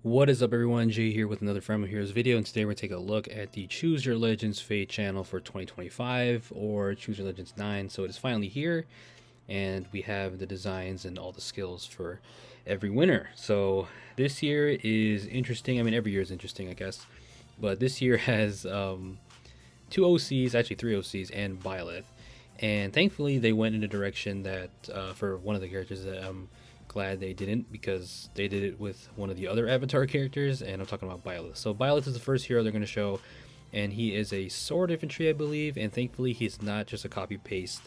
What is up, everyone? Jay here with another Friendly Heroes video, and today we're take a look at the Choose Your Legends Fate channel for 2025, or Choose Your Legends 9. So it is finally here, and we have the designs and all the skills for every winner. So this year is interesting. I mean, every year is interesting, I guess, but this year has two OCs, actually three OCs, and Byleth. And thankfully, they went in a direction that for one of the characters that glad they didn't, because they did it with one of the other Avatar characters, and I'm talking about Byleth. So Byleth is the first hero they're going to show, and he is a sword infantry, I believe, and thankfully he's not just a copy paste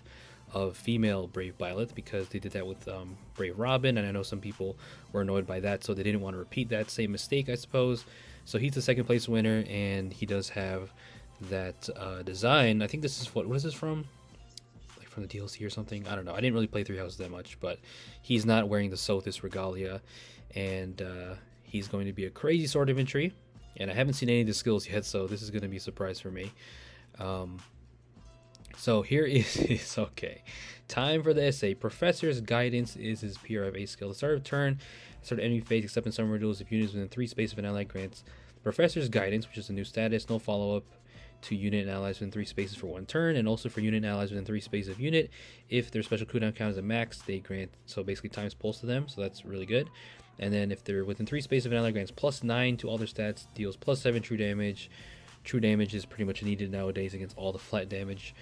of female Brave Byleth, because they did that with Brave Robin, and I know some people were annoyed by that, so they didn't want to repeat that same mistake, I suppose. So he's the second place winner, and he does have that design. I think this is what is this from? From the DLC or something. I don't know. I didn't really play Three Houses that much, but he's not wearing the Sothis regalia, and he's going to be a crazy sword infantry. And I haven't seen any of the skills yet, so this is going to be a surprise for me. So here is okay. Time for the essay. Professor's Guidance is his PRFA skill. The start of turn, start enemy phase, except in summary duels, if units within 3 space of an ally grants Professor's Guidance, which is a new status, no follow-up to unit and allies within 3 spaces for 1 turn, and also for unit and allies within 3 spaces of unit. If their special cooldown count is a max, they grant, so basically times pulse to them, so that's really good. And then if they're within 3 spaces of an ally, grants +9 to all their stats, deals +7 true damage. True damage is pretty much needed nowadays against all the flat damage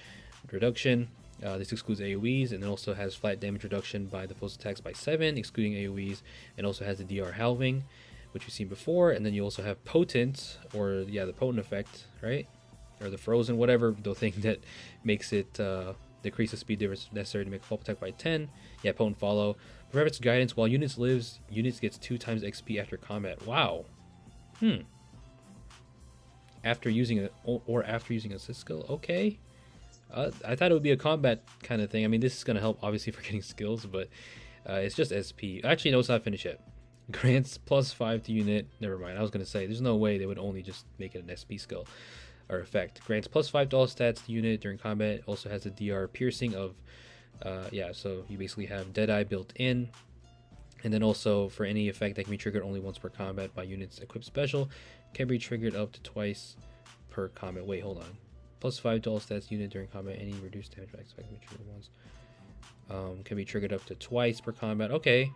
reduction. This excludes AoEs, and it also has flat damage reduction by the foe's attacks by 7, excluding AoEs, and also has the DR halving, which we've seen before. And then you also have Potent, or yeah, the Potent effect, right? Or the Frozen, whatever, the thing that makes it decrease the speed difference necessary to make a full attack by 10. Yeah, Potent Follow. Professor's Guidance, while units lives, units gets 2 times XP after combat. Wow. After using after using assist skill. Okay. I thought it would be a combat kind of thing. I mean, this is going to help obviously for getting skills, but it's just SP. Actually, no, it's not finished yet. Grants +5 to unit. Never mind. I was going to say there's no way they would only just make it an SP skill or effect. Grants +5 to all stats to unit during combat. Also has the DR piercing of yeah, so you basically have Deadeye built in. And then also for any effect that can be triggered only once per combat by units equipped special, can be triggered up to twice per combat. Wait, hold on. +5 to all stats unit during combat. Any reduced damage by expect can be triggered once. Can be triggered up to twice per combat. Okay,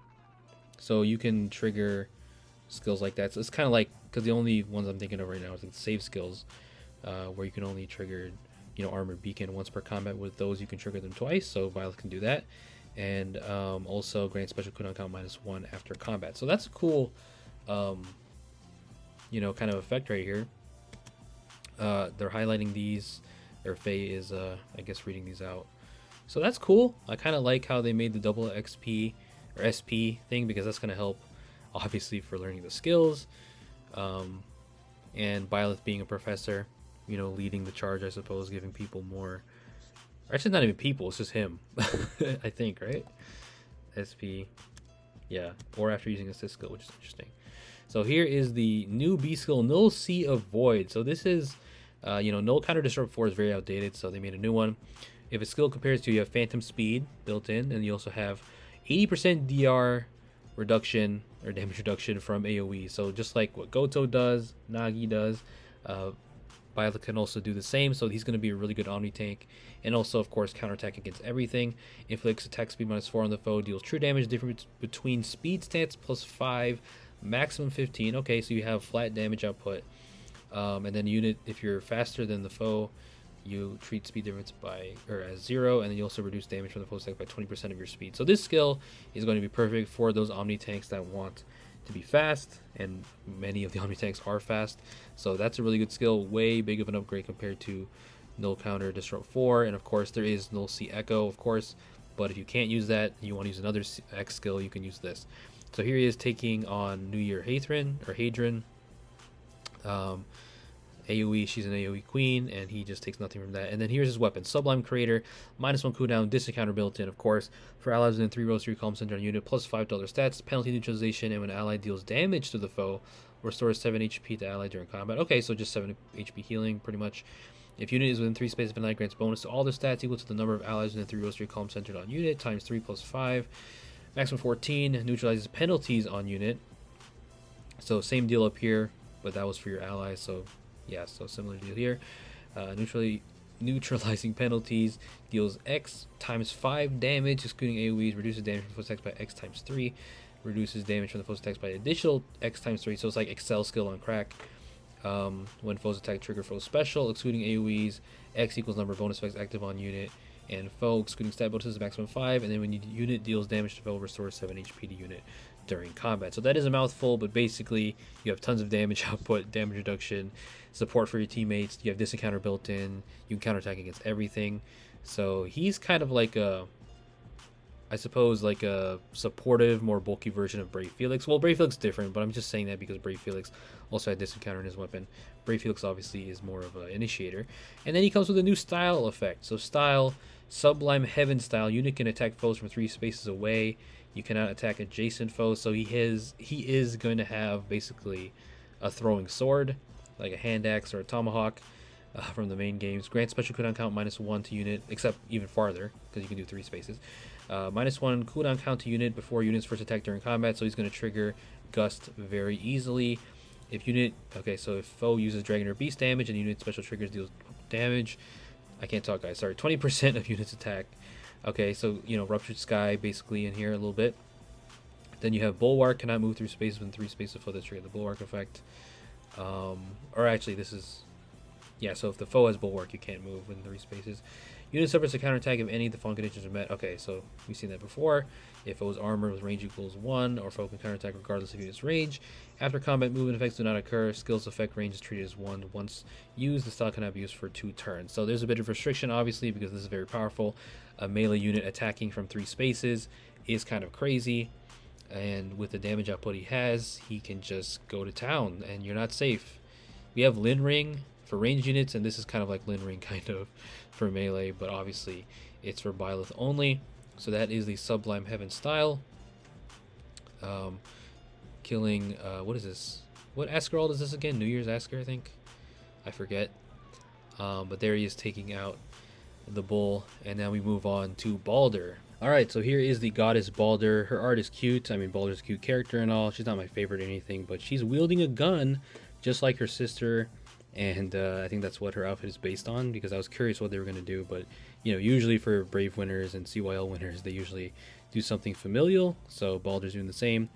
so you can trigger skills like that. So it's kind of like, because the only ones I'm thinking of right now is like save skills, where you can only trigger, Armored Beacon once per combat. With those, you can trigger them twice. So Byleth can do that, and also grant special cooldown count -1 after combat. So that's a cool, kind of effect right here. They're highlighting these. Their Faye is, I guess, reading these out. So that's cool. I kind of like how they made the double XP or SP thing, because that's going to help, obviously, for learning the skills. And Byleth being a professor, leading the charge, I suppose, giving people more. Actually, not even people, it's just him. I think, right? SP. Yeah, or after using assist skill, which is interesting. So here is the new B skill, Null Sea of Void. So this is, Null Counter Disrupt 4 is very outdated, so they made a new one. If a skill compares to, you have Phantom Speed built in, and you also have 80% DR reduction or damage reduction from AoE. So just like what Goto does, Nagi does, Byleth can also do the same, so he's going to be a really good Omni tank. And also, of course, counterattack against everything. Inflicts attack speed -4 on the foe, deals true damage, difference between speed stats +5, maximum 15. Okay, so you have flat damage output. And then unit, if you're faster than the foe, you treat speed difference as 0, and then you also reduce damage from the foe's attack by 20% of your speed. So this skill is going to be perfect for those Omni tanks that want to be fast, and many of the Omni tanks are fast. So that's a really good skill, way big of an upgrade compared to Null Counter Disrupt 4. And of course there is Null Sea Echo, of course, but if you can't use that, you want to use another X skill, you can use this. So here he is taking on New Year Hadron. AoE, she's an AoE queen, and he just takes nothing from that. And then here's his weapon, Sublime Creator, -1 cooldown, distant counter built in, of course, for allies within 3 rows, 3 columns center on unit, +5 to other stats, penalty neutralization, and when an ally deals damage to the foe, restores 7 HP to ally during combat. Okay, so just 7 HP healing, pretty much. If unit is within 3 spaces of an ally, grants bonus to all their stats equal to the number of allies within 3 rows, 3 columns centered on unit, times 3 + 5. Maximum 14, neutralizes penalties on unit. So same deal up here, but that was for your allies. So yeah, so similar deal here. Neutralizing penalties deals X times 5 damage, excluding AoEs, reduces damage from foes attacks by X times 3, reduces damage from the foes attacks by additional X times 3. So it's like Excel skill on crack. When foes attack, trigger foe special, excluding AoEs, X equals number of bonus effects active on unit and foe, excluding stat bonuses, maximum 5. And then when unit deals damage to foe, restores 7 HP to unit during combat. So that is a mouthful, but basically you have tons of damage output, damage reduction, support for your teammates. You have this encounter built in. You can counterattack against everything. So he's kind of like a, I suppose, like a supportive, more bulky version of Brave Felix. Well, Brave Felix is different, but I'm just saying that because Brave Felix also had this encounter in his weapon. Brave Felix obviously is more of an initiator. And then he comes with a new style effect. So style, Sublime Heaven style. Unit can attack foes from 3 spaces away. You cannot attack adjacent foes. So he is going to have basically a throwing sword, like a hand axe or a tomahawk from the main games. Grant special cooldown count -1 to unit, except even farther because you can do 3 spaces. -1 cooldown count to unit before unit's first attack during combat. So he's going to trigger Gust very easily. If unit, okay, so if foe uses Dragon or Beast damage and unit special triggers deals damage. I can't talk, guys. Sorry, 20% of units attack. Okay, so, you know, Ruptured Sky basically in here a little bit. Then you have Bulwark, cannot move through spaces within 3 spaces of foe that trigger the Bulwark effect. Or actually, this is, yeah, so if the foe has Bulwark, you can't move within 3 spaces. Unit suffers a counterattack if any of the following conditions are met. Okay, so we've seen that before. If foe's armor with range equals 1, or foe can counterattack regardless of unit's range. After combat, movement effects do not occur. Skills effect range is treated as 1. Once used, the style cannot be used for 2 turns. So there's a bit of restriction, obviously, because this is very powerful. A melee unit attacking from 3 spaces is kind of crazy. And with the damage output he has, he can just go to town, and you're not safe. We have Lin Ring for ranged units, and this is kind of like Lin Ring kind of for melee, but obviously it's for Byleth only. So that is the Sublime Heaven style. Killing, what is this? What Askerald is this again? New Year's Asker, I think. I forget. But there he is taking out the bull, and now we move on to Baldr. Alright, so here is the goddess Baldr. Her art is cute. I mean, Baldr's a cute character and all. She's not my favorite or anything, but she's wielding a gun just like her sister. And I think that's what her outfit is based on, because I was curious what they were going to do. But, you know, usually for Brave winners and CYL winners, they usually do something familial. So Baldr's doing the same.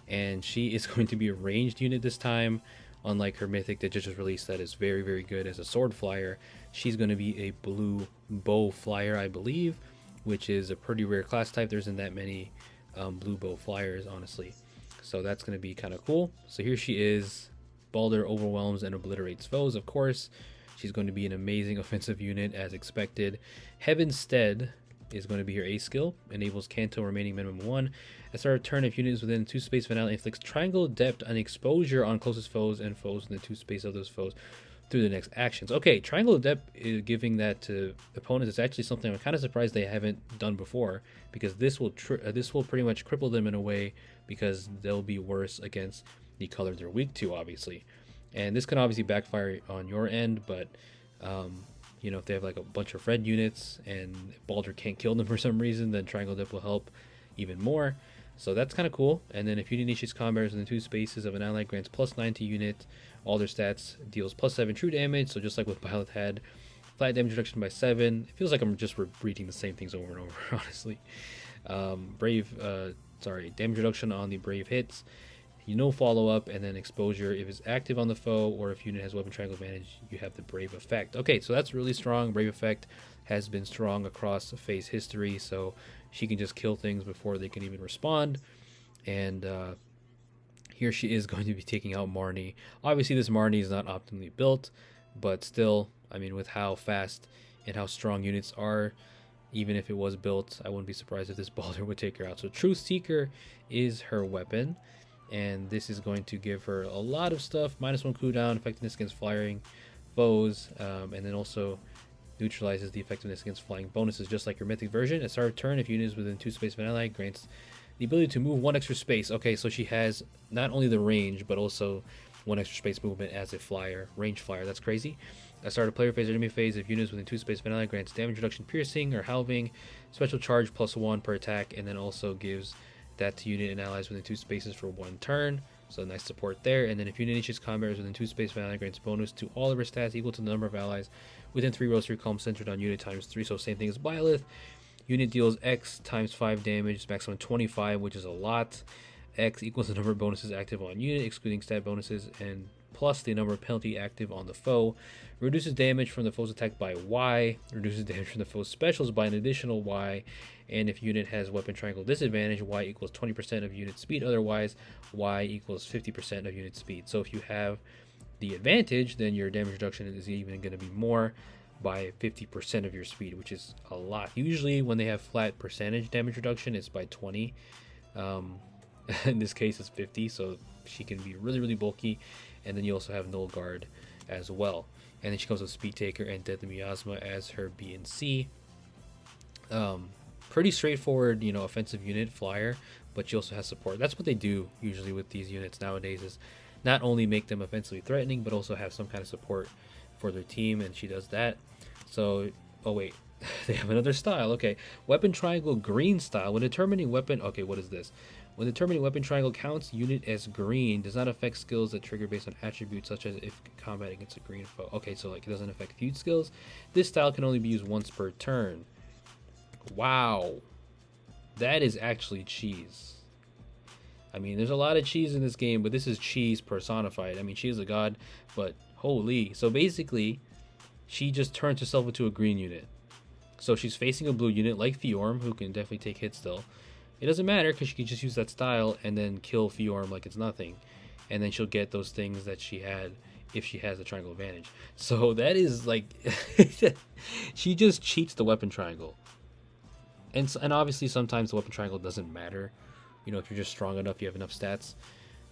And she is going to be a ranged unit this time, unlike her mythic that just was released that is very, very good as a sword flyer. She's going to be a blue bow flyer, I believe, which is a pretty rare class type. There isn't that many blue bow flyers, honestly. So that's going to be kind of cool. So here she is. Baldr overwhelms and obliterates foes, of course. She's going to be an amazing offensive unit as expected. Heaven's Stead is going to be her A skill. Enables Canto remaining minimum 1. At start of turn, if unit is within 2 space of an ally, inflicts triangle depth and exposure on closest foes and foes in the 2 space of those foes through the next actions. Okay, triangle depth is giving that to opponents. It's actually something I'm kind of surprised they haven't done before, because this will pretty much cripple them in a way, because they'll be worse against the color they're weak to, obviously. And this can obviously backfire on your end, but you know, if they have like a bunch of red units and Baldr can't kill them for some reason, then triangle dip will help even more. So that's kind of cool. And then if unit initiates combat in the 2 spaces of an ally, grants +9 to unit. All their stats, deals +7 true damage. So just like what Byleth had, flat damage reduction by 7. It feels like I'm just repeating the same things over and over, honestly. Damage reduction on the brave hits. You know, follow up, and then exposure if it's active on the foe, or if unit has weapon triangle advantage, you have the brave effect. Okay, so that's really strong. Brave effect has been strong across FEH history, so she can just kill things before they can even respond. And here she is going to be taking out Marnie. Obviously, this Marnie is not optimally built, but still, I mean, with how fast and how strong units are, even if it was built, I wouldn't be surprised if this Baldr would take her out. So Truth Seeker is her weapon. And this is going to give her a lot of stuff. -1 cooldown, effectiveness against flying foes, and then also neutralizes the effectiveness against flying bonuses, just like your mythic version. At start of turn, if unit is within 2 space of an ally, grants the ability to move 1 extra space. Okay, so she has not only the range, but also 1 extra space movement as a flyer, range flyer. That's crazy. At start of player phase or enemy phase, if unit is within 2 space of an ally, grants damage reduction, piercing, or halving, special charge +1 per attack, and then also gives that to unit and allies within 2 spaces for 1 turn. So nice support there. And then if unit initiates combat is within 2 space of an ally, grants bonus to all of her stats equal to the number of allies within 3 rows to your column centered on unit times 3. So same thing as Byleth. Unit deals X times 5 damage, maximum 25, which is a lot. X equals the number of bonuses active on unit, excluding stat bonuses, and plus the number of penalty active on the foe. Reduces damage from the foe's attack by Y. Reduces damage from the foe's specials by an additional Y. And if unit has weapon triangle disadvantage, Y equals 20% of unit speed. Otherwise, Y equals 50% of unit speed. So if you have the advantage, then your damage reduction is even going to be more by 50% of your speed, which is a lot. Usually when they have flat percentage damage reduction, it's by 20. In this case, it's 50, so she can be really, really bulky. And then you also have Null Guard as well. And then she comes with Speed Taker and Deadly Miasma as her B and C. Pretty straightforward, offensive unit, flyer, but she also has support. That's what they do usually with these units nowadays, is not only make them offensively threatening, but also have some kind of support for their team, and she does that. So, oh wait, they have another style. Okay, Weapon Triangle green style. When determining weapon, okay, what is this? When determining weapon triangle counts unit as green, does not affect skills that trigger based on attributes such as if combat against a green foe. Okay, so like it doesn't affect feud skills. This style can only be used once per turn. Wow, that is actually cheese. I mean, there's a lot of cheese in this game, but this is cheese personified. I mean, she is a god, but holy. So basically, she just turns herself into a green unit. So she's facing a blue unit like Fiorm, who can definitely take hits still. It doesn't matter because she can just use that style and then kill Fiorm like it's nothing. And then she'll get those things that she had if she has the triangle advantage. So that is like, she just cheats the weapon triangle. And obviously sometimes the weapon triangle doesn't matter. If you're just strong enough, you have enough stats.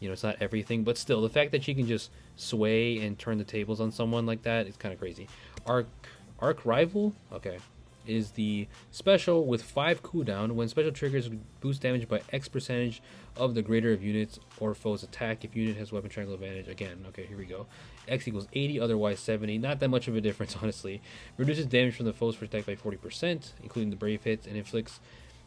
It's not everything. But still, the fact that she can just sway and turn the tables on someone like that is kind of crazy. Arc Rival? Okay. Is the special with 5 cooldown. When special triggers, boost damage by X percentage of the greater of units or foes attack. If unit has weapon triangle advantage, again, okay, here we go. X equals 80, otherwise 70. Not that much of a difference, honestly. Reduces damage from the foe's first attack by 40%, including the brave hits, and inflicts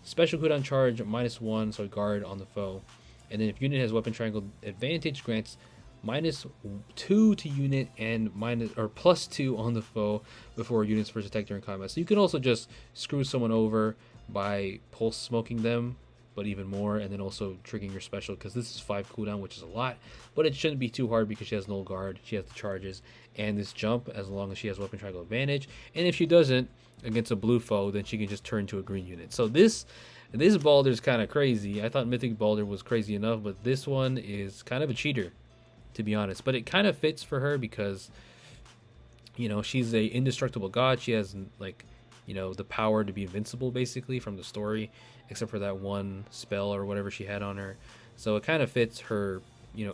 special cooldown charge -1, so guard on the foe. And then if unit has weapon triangle advantage, grants -2 to unit and +2 on the foe before unit's first attack during combat. So you can also just screw someone over by pulse smoking them, but even more, and then also triggering your special, because this is 5 cooldown, which is a lot, but it shouldn't be too hard because she has Null Guard, she has the charges, and this jump as long as she has weapon triangle advantage. And if she doesn't against a blue foe, then she can just turn to a green unit. So this Baldr is kind of crazy. I thought Mythic Baldr was crazy enough, but this one is kind of a cheater, to be honest. But it kind of fits for her because she's a indestructible god. She has the power to be invincible basically from the story, except for that one spell or whatever she had on her. So it kind of fits her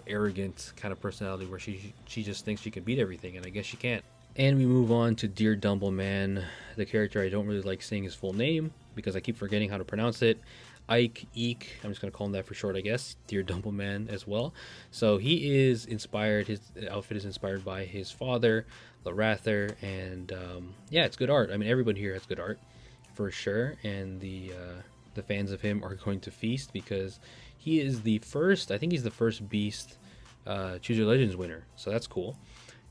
arrogant kind of personality where she just thinks she can beat everything, and I guess she can't. And we move on to Dear Dumbleman, the character I don't really like saying his full name because I keep forgetting how to pronounce it. Eik, I'm just going to call him that for short, I guess. Dear Dumbleman as well. So he is inspired, his outfit is inspired by his father, Lorather, and yeah, it's good art. I mean, everybody here has good art for sure, and the fans of him are going to feast because he is the first, I think he's the first Beast Choose Your Legends winner, so that's cool.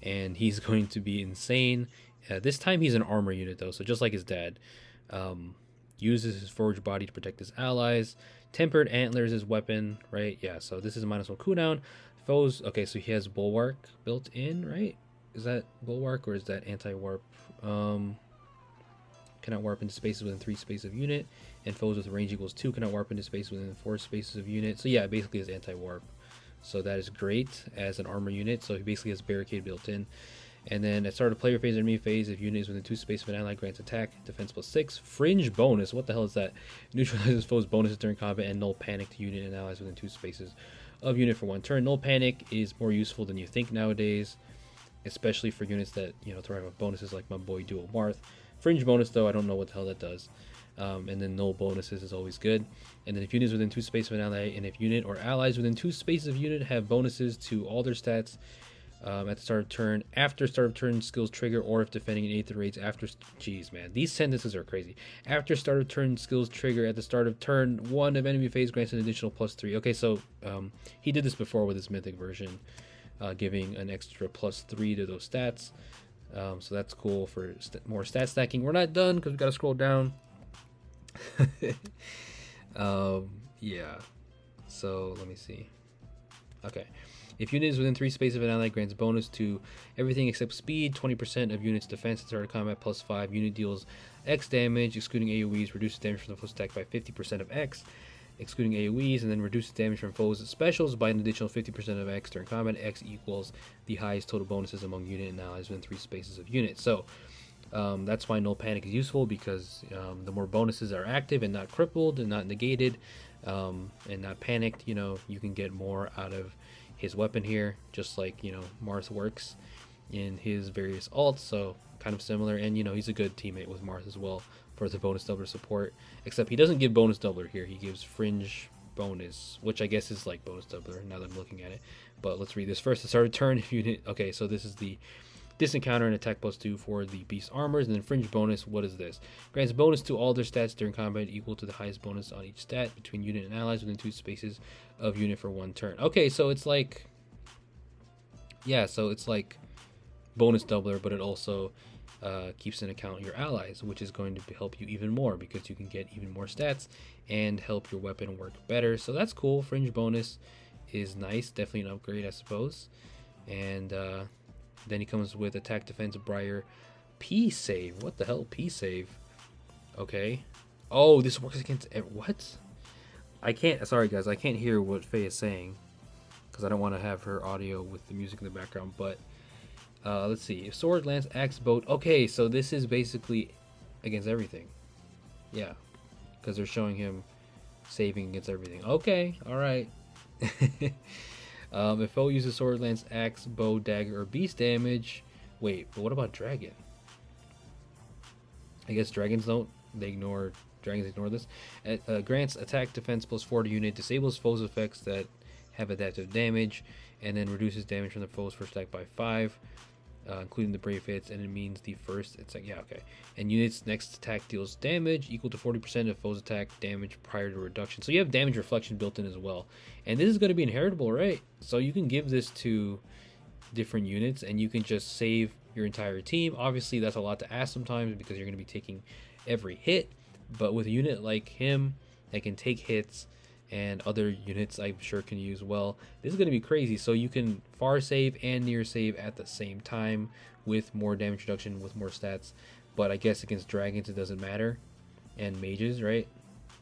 And he's going to be insane. This time he's an armor unit though, so just like his dad. Uses his forged body to protect his allies. Tempered Antlers is weapon, right? Yeah, so this is -1 cooldown. Foes, okay, so he has Bulwark built in, right? Is that Bulwark or is that anti-warp? Cannot warp into spaces within 3 spaces of unit. And foes with range equals 2 cannot warp into space within 4 spaces of unit. So yeah, basically is anti-warp. So that is great as an armor unit. So he basically has barricade built in. And then at start of player phase or enemy phase, if unit is within 2 spaces of an ally, grants attack, defense +6. Fringe bonus, what the hell is that? Neutralizes foes' bonuses during combat and null panic to unit and allies within 2 spaces of unit for 1 turn. Null panic is more useful than you think nowadays, especially for units that thrive off bonuses like my boy Dual Marth. Fringe bonus though, I don't know what the hell that does. And then null bonuses is always good. And then if unit is within 2 spaces of an ally, and if unit or allies within 2 spaces of unit have bonuses to all their stats At the start of turn, after start of turn skills trigger, or if defending an Aether raids after. Jeez, man, these sentences are crazy. After start of turn skills trigger, at the start of turn 1 of enemy phase grants an additional +3. Okay, so he did this before with his mythic version, giving an extra +3 to those stats. So that's cool for more stat stacking. We're not done because we gotta scroll down. Yeah. So let me see. Okay. If unit is within 3 spaces of an ally, grants bonus to everything except speed, 20% of unit's defense at start of combat +5. Unit deals X damage, excluding AoEs, reduces damage from the foe's attack by 50% of X, excluding AoEs, and then reduces damage from foes' specials by an additional 50% of X during combat. X equals the highest total bonuses among unit and allies within 3 spaces of unit. So that's why Null Panic is useful, because the more bonuses are active and not crippled and not negated and not panicked, you can get more out of his weapon here, just like Marth works in his various alts. So kind of similar, and he's a good teammate with Marth as well for the bonus doubler support, except he doesn't give bonus doubler here. He gives fringe bonus, which I guess is like bonus doubler now that I'm looking at it. But let's read this first. The start of turn, if you okay, so this is the distant counter and attack +2 for the beast armors, and then fringe bonus. What is this? Grants bonus to all their stats during combat equal to the highest bonus on each stat between unit and allies within 2 spaces of unit for 1 turn. Okay, so it's like, yeah, so it's like bonus doubler, but it also keeps in account your allies, which is going to help you even more because you can get even more stats and help your weapon work better. So that's cool. Fringe bonus is nice, definitely an upgrade, I suppose. And then he comes with attack, defense, Briar, P save. What the hell, P save? Okay. Oh, this works against what? I can't. Sorry guys, I can't hear what Faye is saying because I don't want to have her audio with the music in the background. But let's see. If sword, lance, axe, boat. Okay, so this is basically against everything. Yeah, because they're showing him saving against everything. Okay, all right. If foe uses sword, lance, axe, bow, dagger, or beast damage. Wait, but what about dragon? I guess dragons don't. Dragons ignore this. Grants attack, defense +4 to unit. Disables foes' effects that have adaptive damage, and then reduces damage from the foe's first attack by 5, including the brave hits. And it means the first. It's like, yeah, okay. And unit's next attack deals damage equal to 40% of foe's attack damage prior to reduction. So you have damage reflection built in as well. And this is going to be inheritable, right? So you can give this to different units, and you can just save your entire team. Obviously, that's a lot to ask sometimes because you're going to be taking every hit. But with a unit like him that can take hits, and other units I'm sure can use well, this is going to be crazy. So you can far save and near save at the same time with more damage reduction, with more stats. But I guess against dragons it doesn't matter, and mages, right?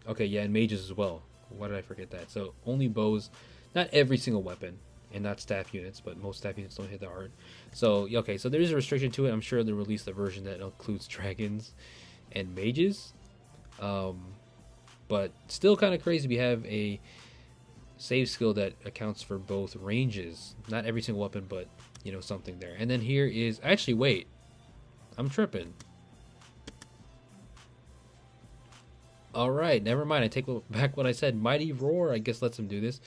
Okay, yeah, and mages as well. Why did I forget that? So only bows, not every single weapon, and not staff units, but most staff units don't hit that hard. So okay, so there is a restriction to it. I'm sure they'll release the version that includes dragons and mages. But still kind of crazy. We have a save skill that accounts for both ranges. Not every single weapon, but something there. And then here is actually, wait, I'm tripping. All right, never mind. I take back what I said. Mighty Roar, I guess, lets him do this.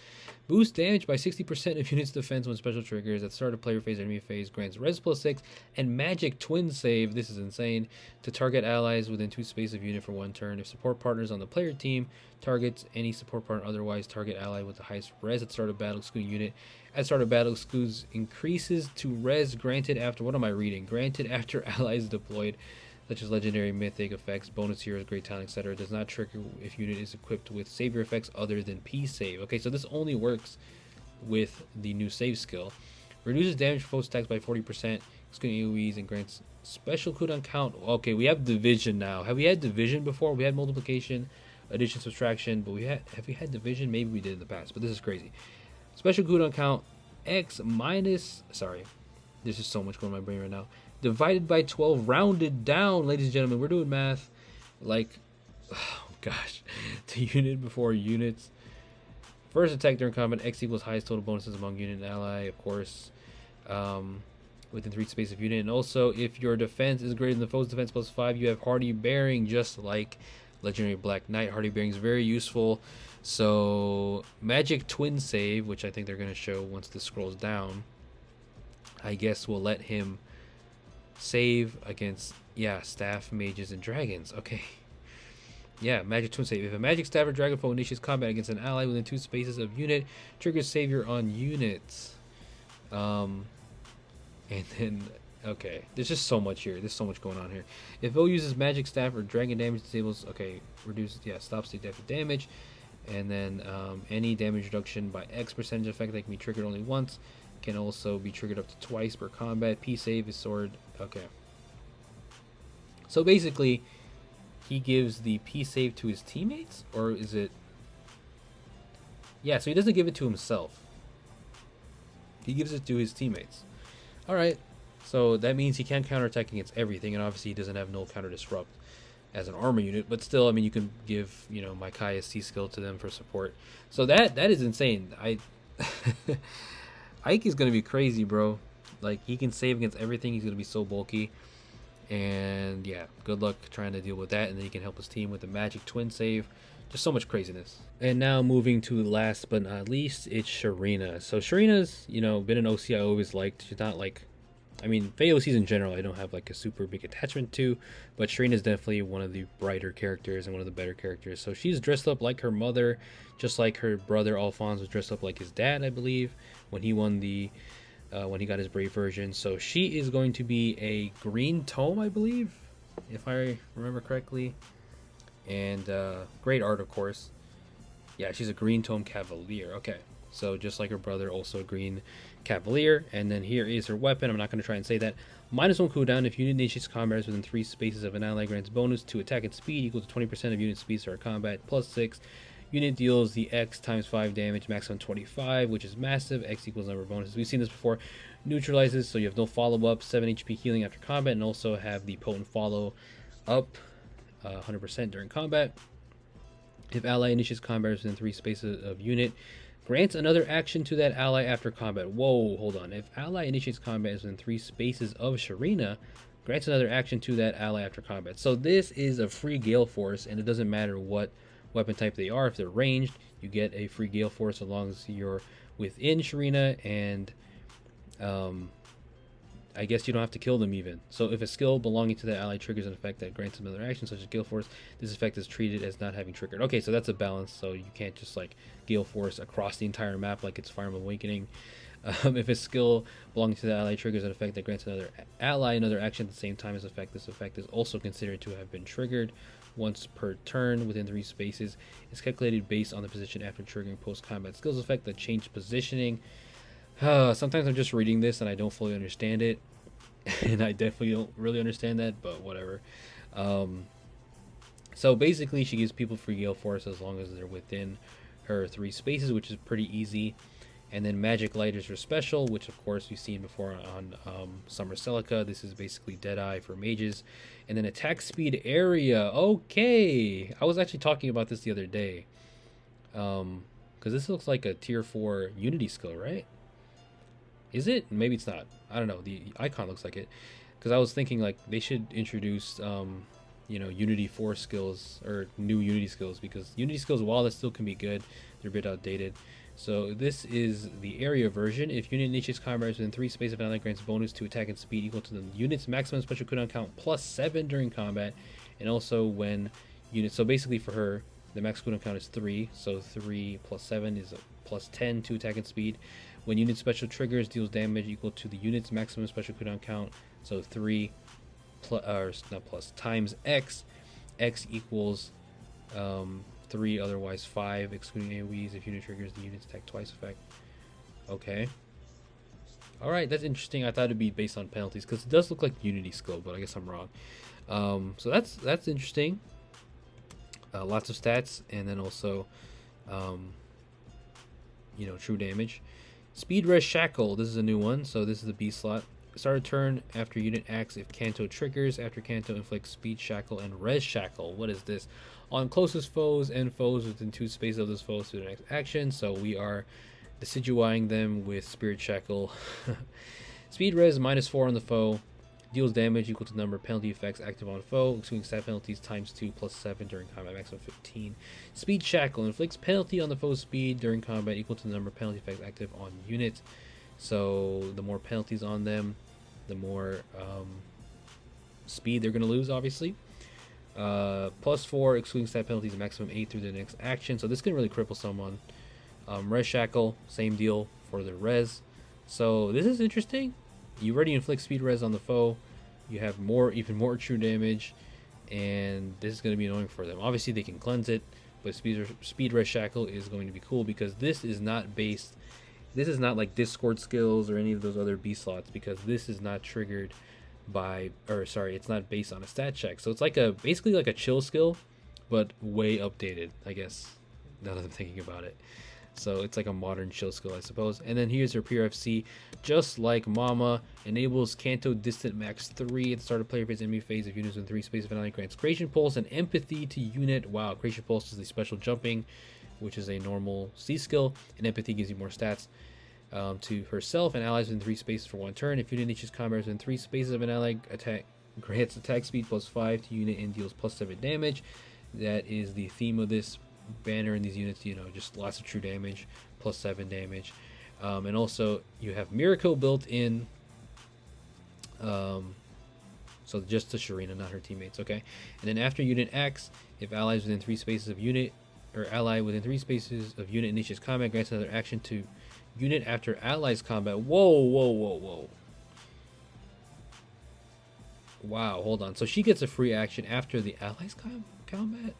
Boost damage by 60% of units' defense when special triggers. At the start of player phase, enemy phase, grants res +6 and magic twin save. This is insane. To target allies within 2 spaces of unit for 1 turn. If support partners on the player team targets any support partner, otherwise target ally with the highest res at start of battle, excluding unit. At start of battle, excludes increases to res granted after. What am I reading? Granted after allies deployed, such as legendary, mythic effects, bonus heroes, great talent, etc. Does not trigger if unit is equipped with savior effects other than P save. Okay, so this only works with the new save skill. Reduces damage for foes attacks by 40%, excluding AoEs, and grants special cooldown count. Okay, we have division now. Have we had division before? We had multiplication, addition, subtraction, but have we had division? Maybe we did in the past, but this is crazy. Special cooldown count X minus. Sorry, there's just so much going on in my brain right now. Divided by 12, rounded down, ladies and gentlemen. We're doing math like, oh gosh, to unit before units. First attack during combat, X equals highest total bonuses among unit and ally, of course, within 3 spaces of unit. And also, if your defense is greater than the foe's defense +5, you have Hardy Bearing, just like Legendary Black Knight. Hardy Bearing is very useful. So, Magic Twin Save, which I think they're going to show once this scrolls down. I guess we'll let him save against, yeah, staff, mages, and dragons. Okay. Yeah, magic twin save. If a magic staff or dragon foe initiates combat against an ally within 2 spaces of unit, triggers savior on units. And then, okay, there's just so much here. There's so much going on here. If foe uses magic staff or dragon damage, disables, okay, reduces, yeah, stops the death of damage. And then any damage reduction by X percentage effect that can be triggered only once can also be triggered up to twice per combat. P save is sword. Okay. So basically, he gives the P save to his teammates, or is it? Yeah, so he doesn't give it to himself. He gives it to his teammates. All right. So that means he can counterattack against everything, and obviously he doesn't have null counter disrupt as an armor unit, but still, I mean, you can give, you know, my Kai's C skill to them for support. So that is insane. Ike is gonna be crazy, bro. Like, he can save against everything. He's gonna be so bulky, and yeah, good luck trying to deal with that. And then he can help his team with the magic twin save. Just so much craziness. And now moving to last but not least, it's Sharena. So Sharena's, you know, been an OC I always liked. She's not like, I mean, Fae OCs in general, I don't have like a super big attachment to, but Sharena is definitely one of the brighter characters and one of the better characters. So she's dressed up like her mother, just like her brother Alphonse was dressed up like his dad, I believe, when he won the, when he got his brave version. So she is going to be a green tome, I believe, if I remember correctly. And great art, of course. Yeah, she's a green tome cavalier. Okay, so just like her brother, also a green cavalier. And then here is her weapon. I'm not going to try and say that. -1 cooldown. If unit initiates combat within 3 spaces of an ally, grants bonus to attack and speed equal to 20% of unit speed start combat, +6. Unit deals the X times 5 damage, maximum 25, which is massive. X equals number of bonuses. We've seen this before. Neutralizes, so you have no follow-up, 7 HP healing after combat, and also have the potent follow-up, 100% during combat. If ally initiates combat within 3 spaces of unit, grants another action to that ally after combat. Whoa, hold on. If ally initiates combat within 3 spaces of Sharena, grants another action to that ally after combat. So this is a free Gale Force, and it doesn't matter what weapon type they are. If they're ranged, you get a free Gale Force as long as you're within Sharena, and I guess you don't have to kill them even. So if a skill belonging to that ally triggers an effect that grants another action, such as Gale Force, this effect is treated as not having triggered. Okay, so that's a balance. So you can't just like Gale Force across the entire map like it's Fire Emblem Awakening. If a skill belonging to the ally triggers an effect that grants another ally another action at the same time as effect, this effect is also considered to have been triggered once per turn within 3 spaces. It's calculated based on the position after triggering post-combat skills effect that change positioning. Sometimes I'm just reading this and I don't fully understand it, and I definitely don't really understand that, but whatever. So basically she gives people free Gale Force as long as they're within her 3 spaces, which is pretty easy. And then Magic Light is her special, which of course we've seen before on Summer Celica. This is basically Deadeye for mages. And then attack speed area. Okay, I was actually talking about this the other day, because this looks like a tier 4 Unity skill, right? Is it? Maybe it's not. I don't know. The icon looks like it. Because I was thinking like they should introduce, you know, Unity 4 skills or new Unity skills, because Unity skills, while they still can be good, they're a bit outdated. So this is the area version. If unit initiates combat within 3 spaces of an ally, grants bonus to attack and speed equal to the unit's maximum special cooldown count +7 during combat, and also when units. So basically for her, the max cooldown count is 3. So 3 + 7 is a +10 to attack and speed. When unit special triggers, deals damage equal to the unit's maximum special cooldown count. So 3 times X. X equals 3, otherwise 5, excluding AoEs. If unit triggers, the unit's attack twice effect. Okay. Alright, that's interesting. I thought it'd be based on penalties, because it does look like Unity skill, but I guess I'm wrong. So that's interesting. Lots of stats, and then also, you know, true damage. Speed Res Shackle, this is a new one, so this is the B slot. Start a turn after unit acts if Kanto triggers. After Kanto inflicts Speed Shackle and Res Shackle. What is this? On closest foes and foes within 2 spaces of those foes to the next action. So we are decidueying them with Spirit Shackle. Speed Res -4 on the foe. Deals damage equal to the number of penalty effects active on foe, excluding stat penalties ×2 +7 during combat, maximum 15. Speed Shackle inflicts penalty on the foe's speed during combat equal to the number of penalty effects active on units. So the more penalties on them, the more speed they're going to lose, obviously. +4, excluding stat penalties, maximum 8 through the next action. So this can really cripple someone. Res Shackle, same deal for the res. So this is interesting. You already inflict speed res on the foe. You have even more true damage, and this is going to be annoying for them. Obviously, they can cleanse it, but speed res shackle is going to be cool because this is not based. This is not like Discord skills or any of those other B slots, because this is not triggered by, or sorry, it's not based on a stat check. So it's like basically like a chill skill, but way updated, I guess, now that I'm thinking about it. So it's like a modern chill skill, I suppose. And then here's your PRFC, just like Mama, enables Canto Distant Max 3 at the start of player phase, enemy phase. If units in 3 space of an ally, grants Creation Pulse and Empathy to unit. Wow, Creation Pulse is the special jumping, which is a normal C skill, and Empathy gives you more stats to herself and allies within 3 spaces for 1 turn. If unit initiates combat within 3 spaces of an ally, grants attack speed +5 to unit and deals +7 damage. That is the theme of this banner in these units, you know, just lots of true damage, +7 damage. And also you have Miracle built in, so just to Sharena, not her teammates. Okay, and then after unit acts, if allies within 3 spaces of unit, or ally within 3 spaces of unit initiates combat, grants another action to unit after allies combat. Whoa. Wow, hold on. So she gets a free action after the allies combat.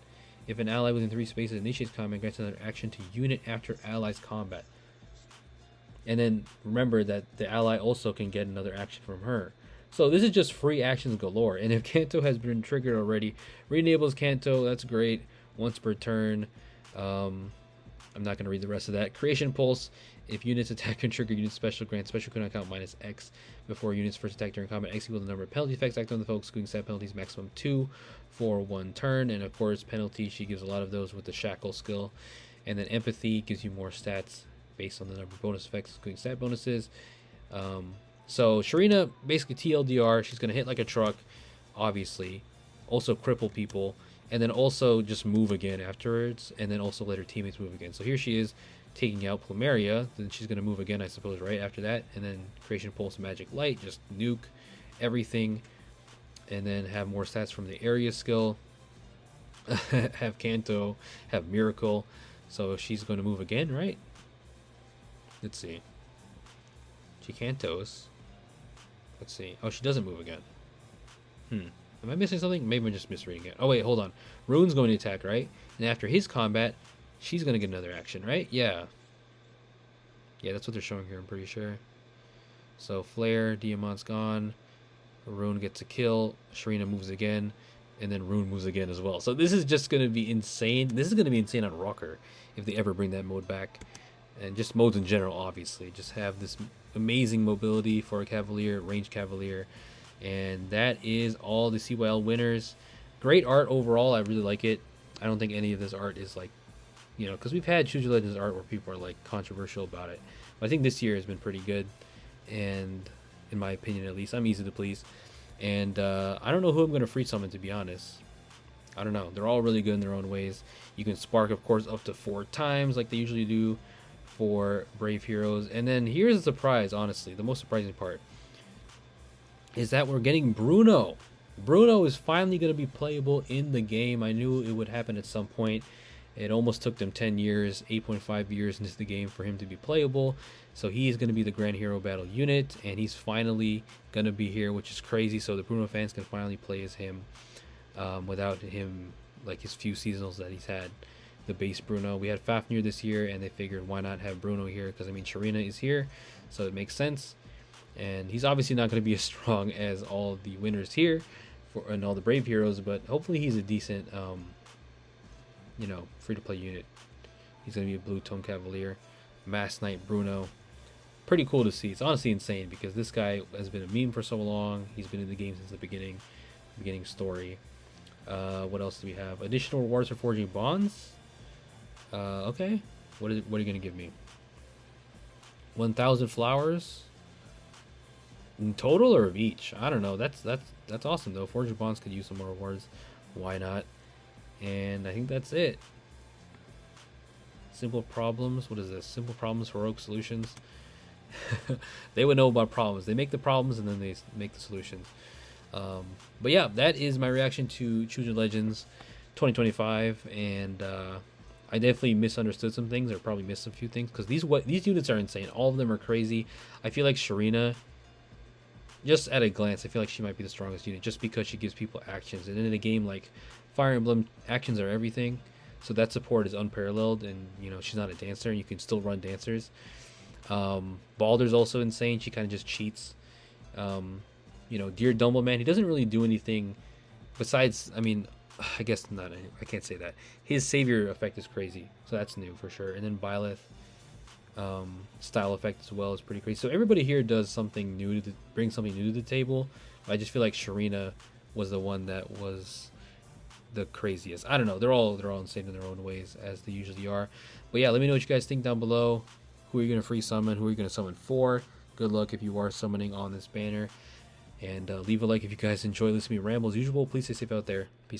If an ally within 3 spaces initiates combat, grants another action to unit after allies combat. And then remember that the ally also can get another action from her. So this is just free actions galore. And if Canto has been triggered already, re-enables Canto. That's great. Once per turn. I'm not going to read the rest of that. Creation Pulse. If units attack and trigger unit special, grant special cooldown count -X before units first attack during combat. X equals the number of penalty effects acted on the foe, excluding stat penalties, maximum 2 for 1 turn. And of course, penalty, she gives a lot of those with the Shackle skill. And then Empathy gives you more stats based on the number of bonus effects, including stat bonuses. So Sharena, basically TLDR, she's going to hit like a truck, obviously. Also cripple people. And then also just move again afterwards. And then also let her teammates move again. So here she is, taking out Plumeria. Then she's going to move again, I suppose, right after that. And then Creation Pulse, Magic Light, just nuke everything. And then have more stats from the area skill. Have Canto, have Miracle. So she's going to move again, right? Let's see. She Cantos. Let's see. Oh, she doesn't move again. Am I missing something? Maybe I'm just misreading it. Oh, wait, hold on. Rune's going to attack, right? And after his combat, she's going to get another action, right? Yeah. Yeah, that's what they're showing here, I'm pretty sure. So, Flare, Diamant's gone. Rune gets a kill. Sharena moves again. And then Rune moves again as well. So this is just going to be insane. This is going to be insane on Rocker if they ever bring that mode back. And just modes in general, obviously. Just have this amazing mobility for a Cavalier, ranged Cavalier. And that is all the CYL winners. Great art overall. I really like it. I don't think any of this art is like, you know, because we've had Choose Your Legends art where people are like controversial about it. But I think this year has been pretty good. And in my opinion, at least, I'm easy to please. And I don't know who I'm going to free summon, to be honest. I don't know. They're all really good in their own ways. You can spark, of course, up to 4 times like they usually do for Brave Heroes. And then here's the surprise, honestly. The most surprising part is that we're getting Bruno. Bruno is finally going to be playable in the game. I knew it would happen at some point. It almost took them 10 years, 8.5 years into the game for him to be playable. So he is going to be the Grand Hero Battle unit, and he's finally going to be here, which is crazy. So the Bruno fans can finally play as him without him, like his few seasonals that he's had, the base Bruno. We had Fafnir this year, and they figured why not have Bruno here, because, I mean, Sharena is here, so it makes sense. And he's obviously not going to be as strong as all the winners here and all the Brave Heroes, but hopefully he's a decent, you know, free-to-play unit. He's going to be a Blue Tone Cavalier. Mass Knight Bruno. Pretty cool to see. It's honestly insane because this guy has been a meme for so long. He's been in the game since the beginning story. What else do we have? Additional rewards for forging bonds. Okay. What are you going to give me? 1,000 flowers in total or of each? I don't know. That's awesome though. Forging bonds could use some more rewards. Why not? And I think that's it. Simple problems. What is this? Simple problems, heroic solutions. They would know about problems. They make the problems and then they make the solutions. But yeah, that is my reaction to Choose Your Legends 2025, and I definitely misunderstood some things, or probably missed a few things, because these units are insane. All of them are crazy. I feel like Sharena, just at a glance, I feel like she might be the strongest unit, just because she gives people actions. And in a game like Fire Emblem, actions are everything, so that support is unparalleled. And you know, she's not a dancer, and you can still run dancers. Baldr's also insane. She kind of just cheats. You know, Dear Dumbleman, he doesn't really do anything besides, I mean, I guess not. I can't say that. His savior effect is crazy, so that's new for sure. And then Byleth, style effect as well is pretty crazy. So everybody here does something new to bring something new to the table. I just feel like Sharena was the one that was the craziest. I don't know. They're all insane in their own ways, as they usually are. But yeah, let me know what you guys think down below. Who are you gonna free summon? Who are you gonna summon for? Good luck if you are summoning on this banner. And leave a like if you guys enjoy listening to me ramble as usual. Please stay safe out there. Peace out.